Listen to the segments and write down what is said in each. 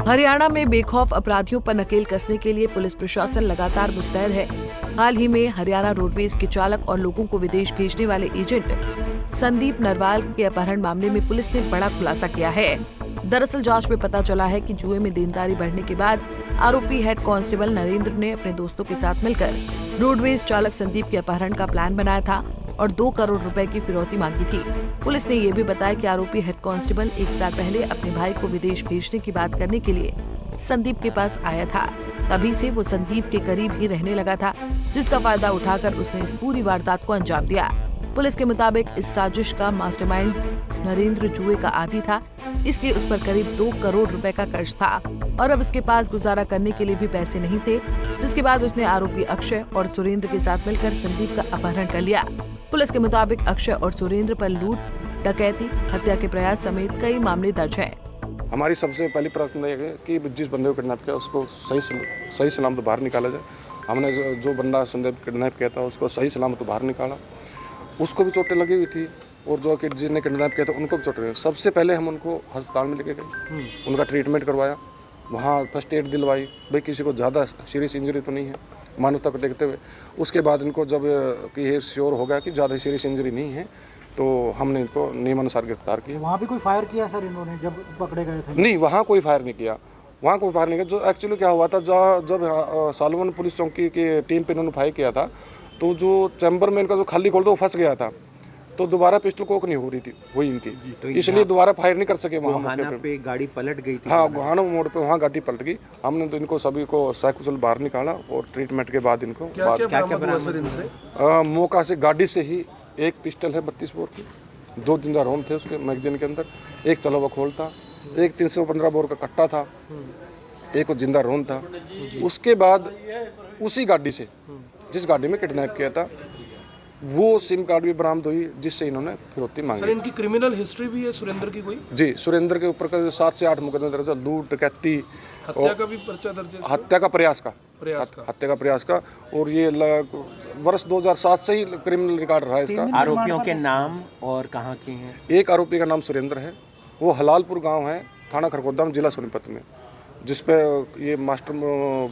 हरियाणा में बेखौफ अपराधियों पर नकेल कसने के लिए पुलिस प्रशासन लगातार मुस्तैद है। हाल ही में हरियाणा रोडवेज के चालक और लोगों को विदेश भेजने वाले एजेंट संदीप नरवाल के अपहरण मामले में पुलिस ने बड़ा खुलासा किया है। दरअसल जांच में पता चला है कि जुए में देनदारी बढ़ने के बाद आरोपी हेड कांस्टेबल नरेंद्र ने अपने दोस्तों के साथ मिलकर रोडवेज चालक संदीप के अपहरण का प्लान बनाया था और 2 करोड़ रुपए की फिरौती मांगी थी। पुलिस ने ये भी बताया कि आरोपी हेड कांस्टेबल 1 साल पहले अपने भाई को विदेश भेजने की बात करने के लिए संदीप के पास आया था। तभी से वो संदीप के करीब ही रहने लगा था, जिसका फायदा उठाकर उसने इस पूरी वारदात को अंजाम दिया। पुलिस के मुताबिक इस साजिश का मास्टरमाइंड नरेंद्र जुए का आदी था, इसलिए उस पर करीब 2 करोड़ रुपए का कर्ज था और अब उसके पास गुजारा करने के लिए भी पैसे नहीं थे, जिसके बाद उसने आरोपी अक्षय और सुरेंद्र के साथ मिलकर संदीप का अपहरण कर लिया। पुलिस के मुताबिक अक्षय और सुरेंद्र पर लूट, डकैती, हत्या के प्रयास समेत कई मामले दर्ज हैं। हमारी सबसे पहली प्राथमिकता है कि जिस बंदे को किडनैप किया उसको सही सलामत बाहर निकाला जाए। हमने जो बंदा संदीप किडनैप किया था उसको सही सलामत बाहर निकाला। उसको भी चोटें लगी हुई थी और जो कि जिसने किडनैप किया था उनको भी चोटें लगी। सबसे पहले हम उनको अस्पताल में लेके गए, उनका ट्रीटमेंट करवाया, वहाँ फर्स्ट एड दिलवाई, भाई किसी को ज़्यादा सीरियस इंजरी तो नहीं है, मानवता को देखते हुए। उसके बाद इनको जब कि ये श्योर हो गया कि ज़्यादा सीरियस इंजरी नहीं है तो हमने इनको नियमानुसार गिरफ्तार किया। वहाँ भी कोई फायर किया सर इन्होंने जब पकड़े गए थे? नहीं, वहाँ कोई फायर नहीं किया, वहाँ कोई फायर नहीं किया। जो एक्चुअली क्या हुआ था, जब सालवन पुलिस चौकी की टीम पे इन्होंने फायर किया था तो जो चैम्बर में इनका जो खाली खोल था वो फंस गया था, तो दोबारा पिस्टल कोक नहीं हो रही थी हुई इनकी, तो इसलिए दोबारा फायर नहीं कर सके। वहाँ पे गाड़ी पलट गई थी। हाँ, गोहाना मोड़ पे वहाँ गाड़ी पलट गई। हमने तो इनको सभी को सकुशल बाहर निकाला और ट्रीटमेंट के बाद इनको मौका से गाड़ी से ही एक पिस्टल है 32 बोर की, 2 जिंदा रौंद थे उसके मैगजीन के अंदर, एक चला हुआ खोल था, एक 315 बोर का कट्टा था, एक जिंदा रौंद था। उसके बाद उसी गाड़ी से जिस गाड़ी में किडनैप किया था वो सिम कार्ड भी बरामद हुई जिससे इन्होंने फिरौती मांगी। सर, इनकी क्रिमिनल हिस्ट्री भी है सुरेंद्र की कोई? जी, सुरेंद्र के ऊपर का 7 से 8 मुकदमे दर्ज है, लूट, डकैती, हत्या का भी पर्चा दर्ज है, हत्या का प्रयास का और ये वर्ष 2007 से ही क्रिमिनल रिकॉर्ड रहा है इसका। आरोपियों के नाम और कहाँ के हैं? एक आरोपी का नाम सुरेंद्र है, वो हलालपुर गाँव है, थाना खरगोदाम, जिला सोनीपत में, जिसपे ये मास्टर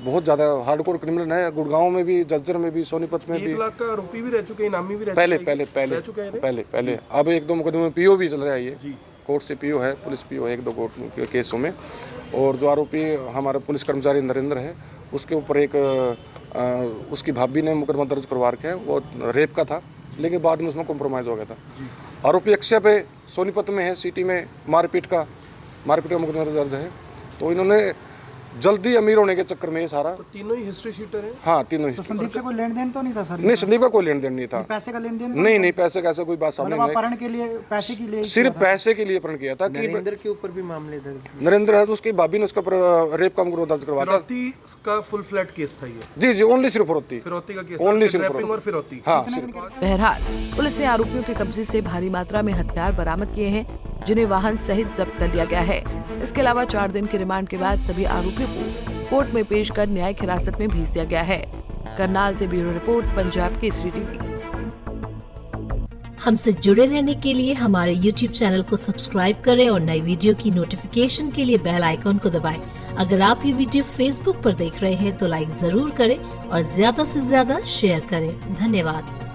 बहुत ज़्यादा हार्डकोर क्रिमिनल है। गुड़गांव में भी, जज्जर में भी, सोनीपत में भी। 1 लाख का आरोपी भी रह चुके हैं, इनामी भी रह चुके हैं। पहले अब 1-2 मुकदमे में पीओ भी चल रहा है, ये कोर्ट से पीओ है, पुलिस पीओ है 1-2 कोर्ट के केसों में। और जो आरोपी हमारा पुलिस कर्मचारी नरेंद्र है उसके ऊपर एक उसकी भाभी ने मुकदमा दर्ज करवा रखा है, वो रेप का था लेकिन बाद में उसमें कॉम्प्रोमाइज़ हो गया था। आरोपी अक्षय पे सोनीपत में है, सिटी में मारपीट का मुकदमा दर्ज है। तो इन्होंने जल्दी अमीर होने के चक्कर में ये सारा, तो तीनों ही हिस्ट्री शीटर हैं। हाँ, तीनों तो संदीप से कोई लेन देन तो नहीं था सर? नहीं, संदीप का कोई लेन देन नहीं था। पैसे का लेन देन? नहीं, पैसे का ऐसा कोई बात सामने नहीं। अपहरण के लिए पैसे के लिए, सिर्फ पैसे के लिए अपहरण किया था। नरेंद्र के ऊपर भी मामले दर्ज? नरेंद्र है तो उसकी भाभी ने उसका रेप का मुकदमा दर्ज करवाया था। फिरौती का फुल फ्लैट केस था ये? जी, ओनली सिर्फ फिरौती का केस, ओनली सिर्फ रैपिंग और फिरौती। हाँ। बहरहाल पुलिस ने आरोपियों के कब्जे से भारी मात्रा में हथियार बरामद किए हैं, जिन्हें वाहन सहित जब्त कर लिया गया है। इसके अलावा 4 दिन के रिमांड के बाद सभी आरोपियों को कोर्ट में पेश कर न्यायिक हिरासत में भेज दिया गया है। करनाल से bureau report, Punjab Kesari TV. हमसे जुड़े रहने के लिए हमारे YouTube चैनल को सब्सक्राइब करें और नई वीडियो की नोटिफिकेशन के लिए बेल आइकॉन को दबाएं। अगर आप ये वीडियो Facebook पर देख रहे हैं तो लाइक जरूर करें और ज्यादा से ज्यादा शेयर करें। धन्यवाद।